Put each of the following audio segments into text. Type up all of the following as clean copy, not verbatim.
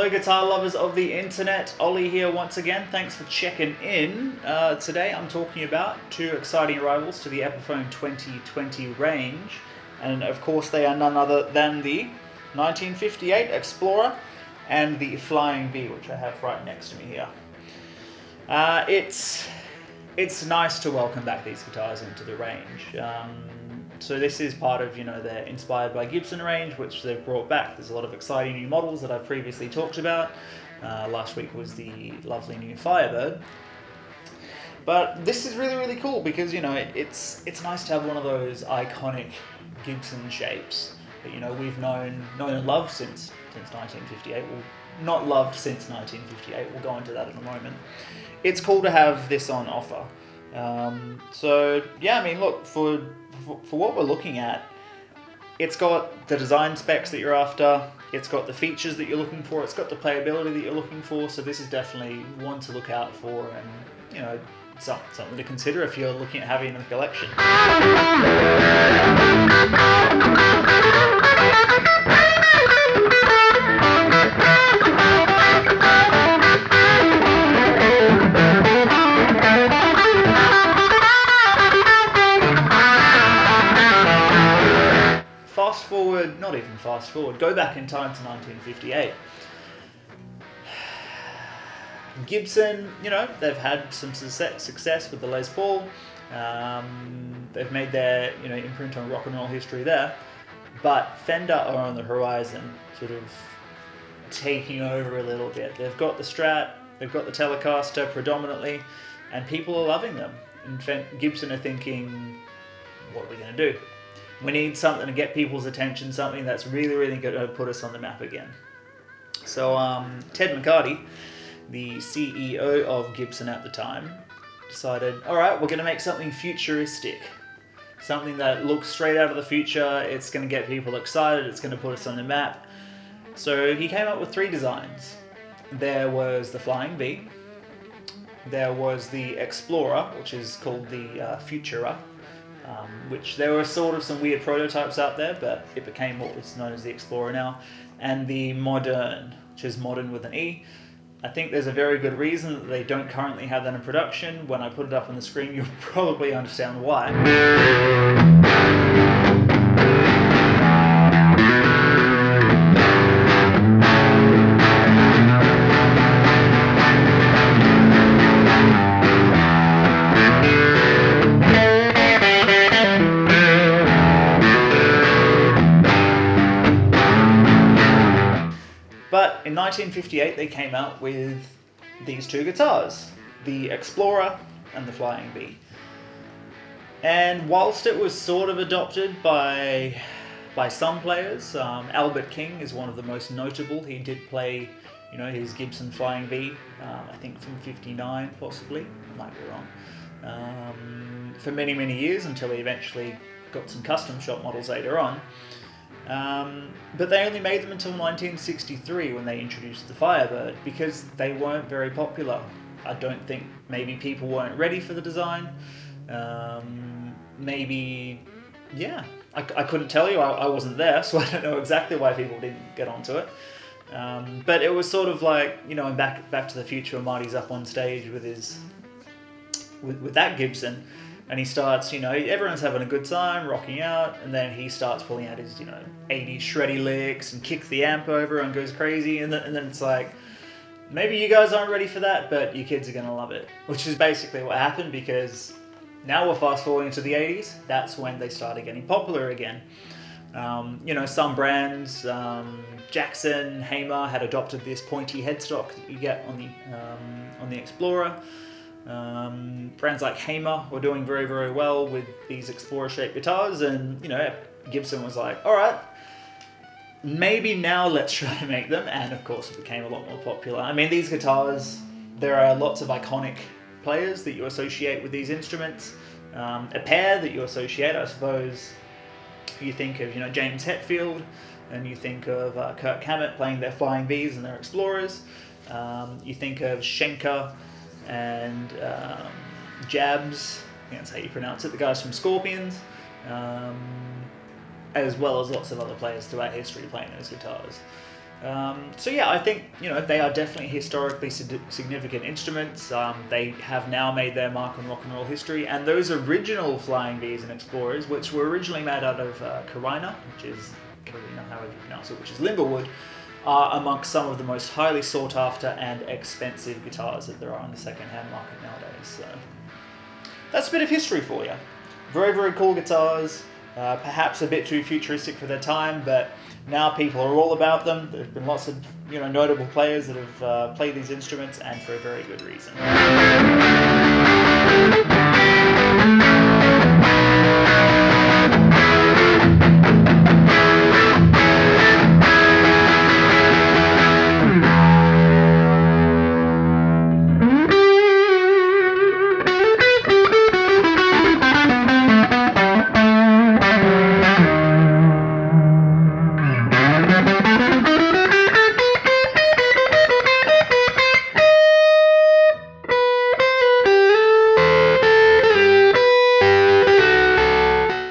Hello guitar lovers of the internet, Ollie here once again, thanks for checking in. Today I'm talking about two exciting arrivals to the Epiphone 2020 range, and of course they are none other than the 1958 Explorer and the Flying V, which I have right next to me here. It's nice to welcome back these guitars into the range. So this is part of, their Inspired by Gibson range, which they've brought back. There's a lot of exciting new models that I've previously talked about. Last week was the lovely new Firebird. But this is really, really cool because, it's nice to have one of those iconic Gibson shapes that, we've known and loved since 1958. Well, not loved since 1958. We'll go into that in a moment. It's cool to have this on offer. So yeah, I mean, look, for what we're looking at, it's got the design specs that you're after, it's got the features that you're looking for, it's got the playability that you're looking for, so this is definitely one to look out for and, something to consider if you're looking at having in the collection. Fast forward, go back in time to 1958. Gibson, they've had some success with the Les Paul. They've made their, imprint on rock and roll history there. But Fender are on the horizon, sort of taking over a little bit. They've got the Strat, they've got the Telecaster predominantly, and people are loving them. And Gibson are thinking, what are we going to do? We need something to get people's attention, something that's really, really going to put us on the map again. So Ted McCarty, the CEO of Gibson at the time, decided, all right, we're going to make something futuristic. Something that looks straight out of the future, it's going to get people excited, it's going to put us on the map. So he came up with three designs. There was the Flying V, there was the Explorer, which is called the Futura, which there were sort of some weird prototypes out there, but it became what was known as the Explorer now, and the Modern, which is modern with an E. I think there's a very good reason that they don't currently have that in production. When I put it up on the screen, you'll probably understand why. But in 1958, they came out with these two guitars, the Explorer and the Flying V. And whilst it was sort of adopted by some players, Albert King is one of the most notable. He did play, his Gibson Flying V, I think from '59 possibly, I might be wrong, for many, many years until he eventually got some custom shop models later on. But they only made them until 1963 when they introduced the Firebird, because they weren't very popular. I don't think maybe people weren't ready for the design. I couldn't tell you, I wasn't there, so I don't know exactly why people didn't get onto it. But it was sort of like, in Back to the Future, when Marty's up on stage with that Gibson, and he starts, everyone's having a good time, rocking out, and then he starts pulling out his, 80s shreddy licks and kicks the amp over and goes crazy, and then it's like, maybe you guys aren't ready for that, but you kids are going to love it. Which is basically what happened, because now we're fast forwarding to the 80s, that's when they started getting popular again. Some brands, Jackson, Hamer, had adopted this pointy headstock that you get on the Explorer. Brands like Hamer were doing very, very well with these Explorer-shaped guitars, and Gibson was like, all right, maybe now let's try to make them, and of course it became a lot more popular. I mean, these guitars, there are lots of iconic players that you associate with these instruments. A pair that you associate, I suppose, you think of, James Hetfield, and you think of Kirk Hammett playing their Flying Vs and their Explorers. You think of Schenker and Jabs, I think that's how you pronounce it, the guys from Scorpions, as well as lots of other players throughout history playing those guitars. So yeah, I think they are definitely historically significant instruments. They have now made their mark on rock and roll history, and those original Flying Vs and Explorers, which were originally made out of Carina, however you pronounce it, which is limberwood, are amongst some of the most highly sought after and expensive guitars that there are on the second-hand market nowadays. So that's a bit of history for you. Very, very cool guitars. Perhaps a bit too futuristic for their time, but now people are all about them. There's been lots of notable players that have played these instruments, and for a very good reason.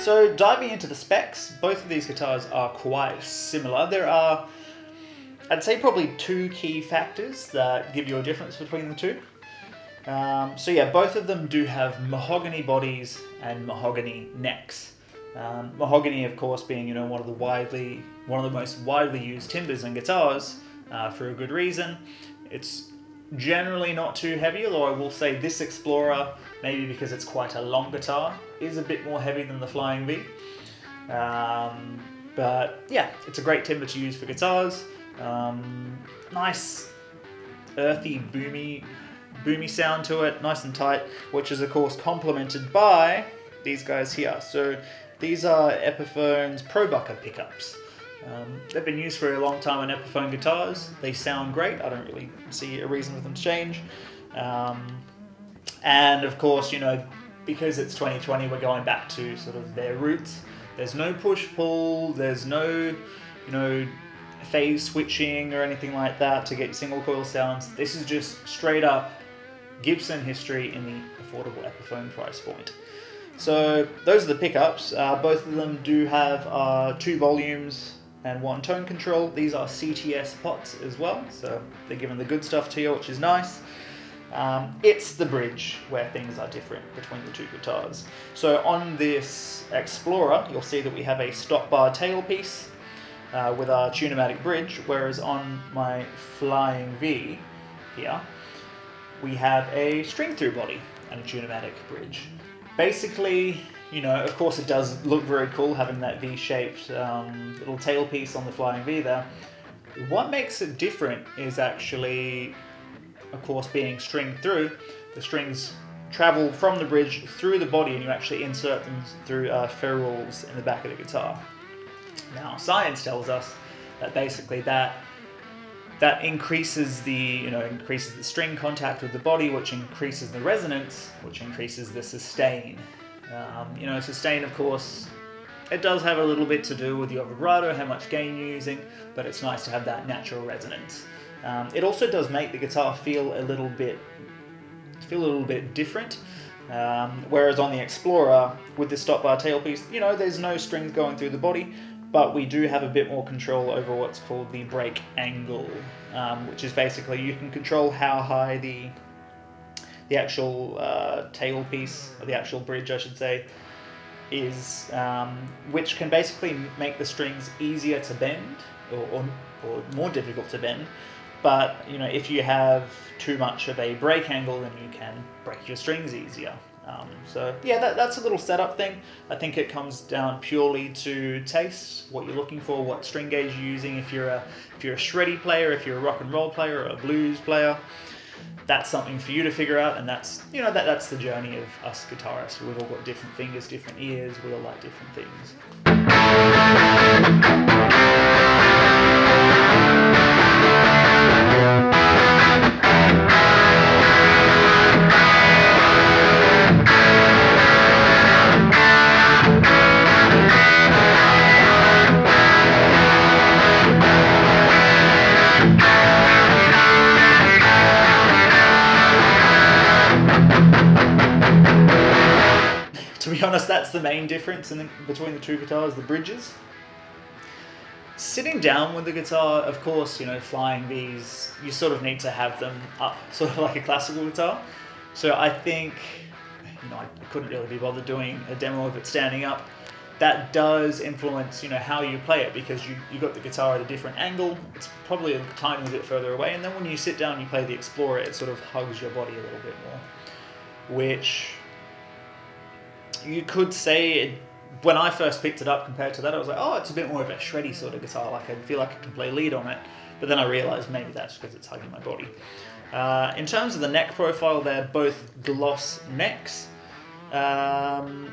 So diving into the specs, both of these guitars are quite similar. There are, I'd say, probably two key factors that give you a difference between the two. So yeah, both of them do have mahogany bodies and mahogany necks. Mahogany, of course, being one of the most widely used timbers in guitars, for a good reason. It's generally not too heavy, although I will say this Explorer, maybe because it's quite a long guitar, is a bit more heavy than the Flying V. But yeah, it's a great timber to use for guitars. Nice, earthy, boomy sound to it, nice and tight, which is of course complemented by these guys here. So these are Epiphone's Probucker pickups. They've been used for a long time on Epiphone guitars. They sound great. I don't really see a reason for them to change. And of course, because it's 2020, we're going back to sort of their roots. There's no push-pull, there's no, phase switching or anything like that to get single coil sounds. This is just straight up Gibson history in the affordable Epiphone price point. So those are the pickups. Both of them do have 2 volumes and 1 tone control. These are CTS pots as well, so they're giving the good stuff to you, which is nice. It's the bridge where things are different between the two guitars. So on this Explorer, you'll see that we have a stop bar tailpiece with our Tune-o-matic bridge, whereas on my Flying V here, we have a string-through body and a Tune-o-matic bridge. Basically, of course it does look very cool having that V-shaped little tailpiece on the Flying V there. What makes it different is actually, of course, being stringed through. The strings travel from the bridge through the body, and you actually insert them through ferrules in the back of the guitar. Now, science tells us that basically that increases the string contact with the body, which increases the resonance, which increases the sustain. Sustain, of course, it does have a little bit to do with your vibrato, how much gain you're using, but it's nice to have that natural resonance. It also does make the guitar feel a little bit different. Whereas on the Explorer, with the stop bar tailpiece, there's no strings going through the body, but we do have a bit more control over what's called the break angle, which is basically you can control how high the actual tailpiece, or the actual bridge I should say, is, which can basically make the strings easier to bend, or more difficult to bend. But if you have too much of a break angle, then you can break your strings easier. So yeah, that's a little setup thing. I think it comes down purely to taste, what you're looking for, what string gauge you're using. If you're a shreddy player, if you're a rock and roll player or a blues player, that's something for you to figure out. And that's that's the journey of us guitarists. We've all got different fingers, different ears. We all like different things. To be honest, that's the main difference between the two guitars, the bridges. Sitting down with the guitar, of course, you know, flying Vs, you sort of need to have them up, sort of like a classical guitar. So I think, you know, I couldn't really be bothered doing a demo of it standing up. That does influence, you know, how you play it, because you got the guitar at a different angle. It's probably a tiny bit further away, and then when you sit down and you play the Explorer, it sort of hugs your body a little bit more, which you could say, when I first picked it up compared to that, I was like, oh, it's a bit more of a shreddy sort of guitar. Like, I feel like I can play lead on it. But then I realized maybe that's because it's hugging my body. In terms of the neck profile, they're both gloss necks. The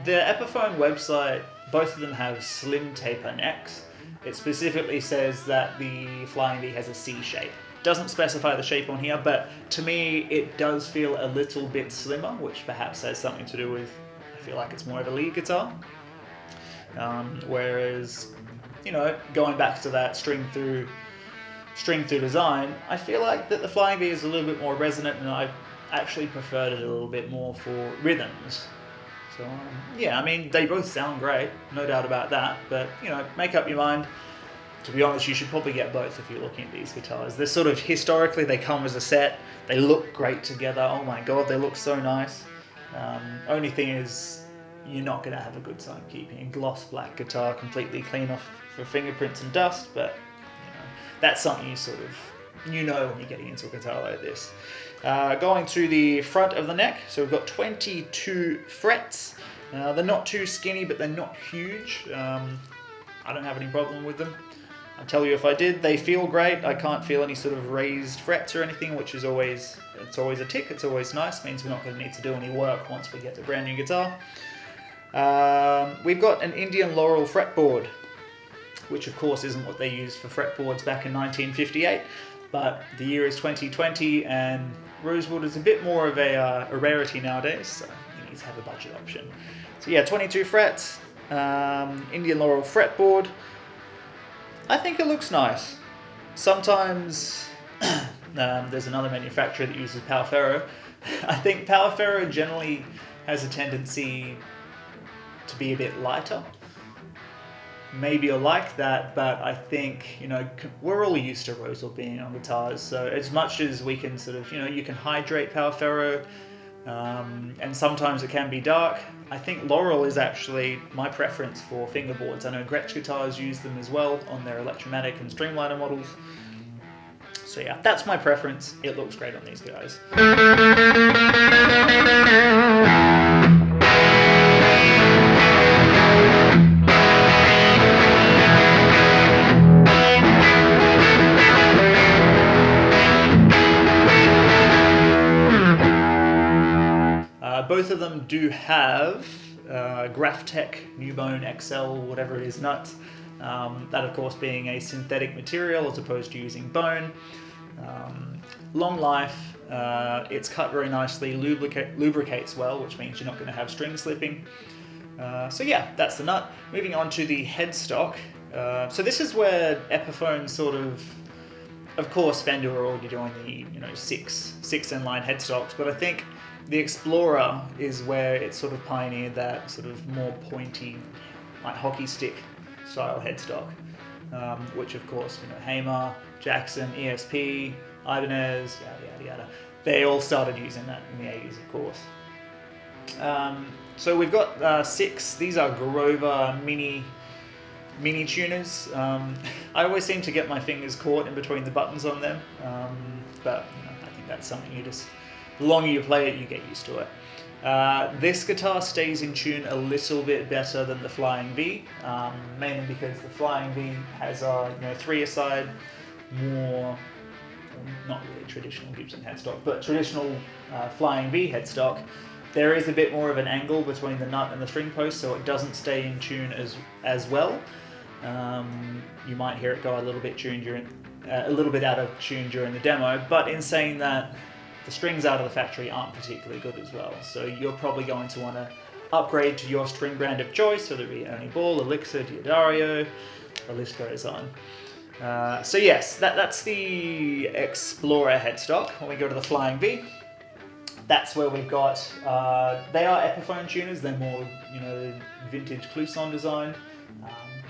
Epiphone website, both of them have slim taper necks. It specifically says that the Flying V has a C shape. Doesn't specify the shape on here, but to me it does feel a little bit slimmer, which perhaps has something to do with, I feel like it's more of a lead guitar. Whereas, you know, going back to that string through design, I feel like that the Flying V is a little bit more resonant, and I actually preferred it a little bit more for rhythms. So yeah, I mean, they both sound great, no doubt about that, but you know, make up your mind. To be honest, you should probably get both if you're looking at these guitars. They're sort of, historically, they come as a set, they look great together, oh my god, they look so nice. Only thing is, you're not going to have a good time keeping a gloss black guitar completely clean off for fingerprints and dust, but you know, that's something you sort of, you know, when you're getting into a guitar like this. Going to the front of the neck, so we've got 22 frets. They're not too skinny, but they're not huge. I don't have any problem with them. I'll tell you if I did, they feel great. I can't feel any sort of raised frets or anything, which is always, it's always a tick, it's always nice. Means we're not going to need to do any work once we get the brand new guitar. We've got an Indian Laurel fretboard, which of course isn't what they used for fretboards back in 1958, but the year is 2020 and rosewood is a bit more of a rarity nowadays, so you need to have a budget option. So yeah, 22 frets, Indian Laurel fretboard. I think it looks nice. Sometimes there's another manufacturer that uses Powferro. I think Powferro generally has a tendency to be a bit lighter. Maybe you'll like that, but I think, you know, we're all used to rosewood being on guitars, so as much as we can sort of, you know, you can hydrate Powferro, and sometimes it can be dark. I think Laurel is actually my preference for fingerboards. I know Gretsch guitars use them as well on their Electromatic and Streamliner models. So yeah, that's my preference. It looks great on these guys. Both of them do have Graphtec Newbone XL, whatever it is, nuts. That of course being a synthetic material as opposed to using bone. Long life, it's cut very nicely, lubricates well, which means you're not going to have string slipping. So yeah, that's the nut. Moving on to the headstock. So this is where Epiphone sort of course Fender are already doing the, you know, six inline headstocks, but I think the Explorer is where it sort of pioneered that sort of more pointy, like hockey stick style headstock, which of course, you know, Hamer, Jackson, ESP, Ibanez, yada yada yada. They all started using that in the 80s, of course. So we've got 6. These are Grover mini tuners. I always seem to get my fingers caught in between the buttons on them, but you know, I think that's something you just, the longer you play it, you get used to it. This guitar stays in tune a little bit better than the Flying V, mainly because the Flying V has a, you know, 3-a-side, more, not really traditional Gibson headstock, but traditional Flying V headstock. There is a bit more of an angle between the nut and the string post, so it doesn't stay in tune as well. You might hear it go a little bit out of tune during the demo, but in saying that, the strings out of the factory aren't particularly good as well, so you're probably going to want to upgrade to your string brand of choice, whether it be Ernie Ball, Elixir, Diodario, the list goes on. So yes, that's the Explorer headstock. When we go to the Flying V, that's where we've got, they are Epiphone tuners, they're more, you know, vintage Clousson design.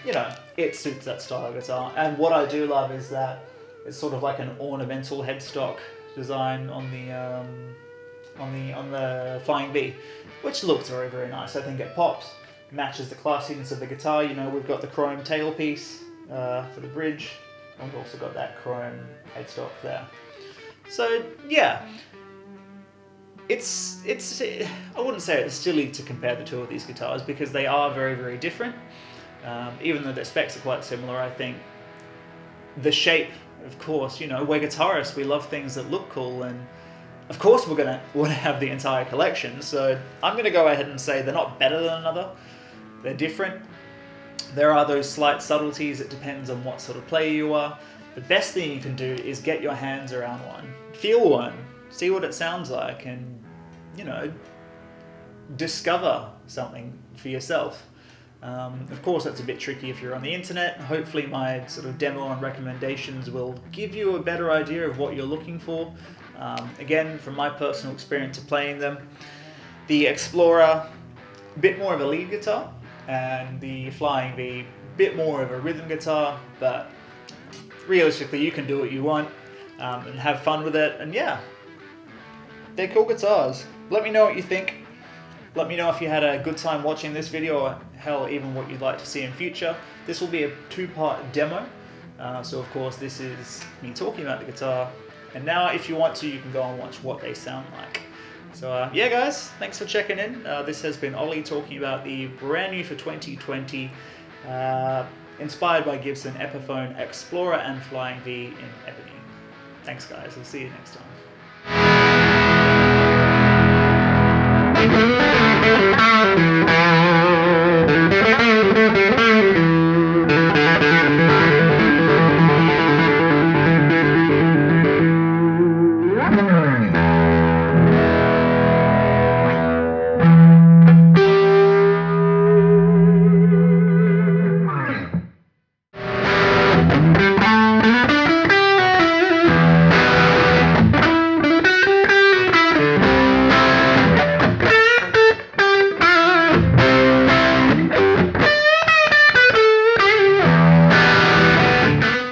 you know, it suits that style of guitar. And what I do love is that it's sort of like an ornamental headstock design on the Flying V, which looks very, very nice. I think it pops, matches the classiness of the guitar. You know, we've got the chrome tailpiece for the bridge, and we've also got that chrome headstock there. So yeah, it's I wouldn't say it's silly to compare the two of these guitars because they are very, very different. Even though their specs are quite similar, I think the shape, of course, you know, we're guitarists, we love things that look cool, and of course we're going to want to have the entire collection. So I'm going to go ahead and say they're not better than another, they're different. There are those slight subtleties, it depends on what sort of player you are. The best thing you can do is get your hands around one, feel one, see what it sounds like, and, you know, discover something for yourself. Of course, that's a bit tricky if you're on the internet. Hopefully my sort of demo and recommendations will give you a better idea of what you're looking for. Again, from my personal experience of playing them, the Explorer, a bit more of a lead guitar, and the Flying V, a bit more of a rhythm guitar, but realistically you can do what you want and have fun with it, and yeah, they're cool guitars. Let me know what you think. Let me know if you had a good time watching this video, or hell, even what you'd like to see in future. This will be a two-part demo. So of course this is me talking about the guitar, and now if you want to, you can go and watch what they sound like. So yeah guys, thanks for checking in. This has been Ollie talking about the brand new for 2020 Inspired by Gibson Epiphone Explorer and Flying V in ebony. Thanks guys, I'll see you next time.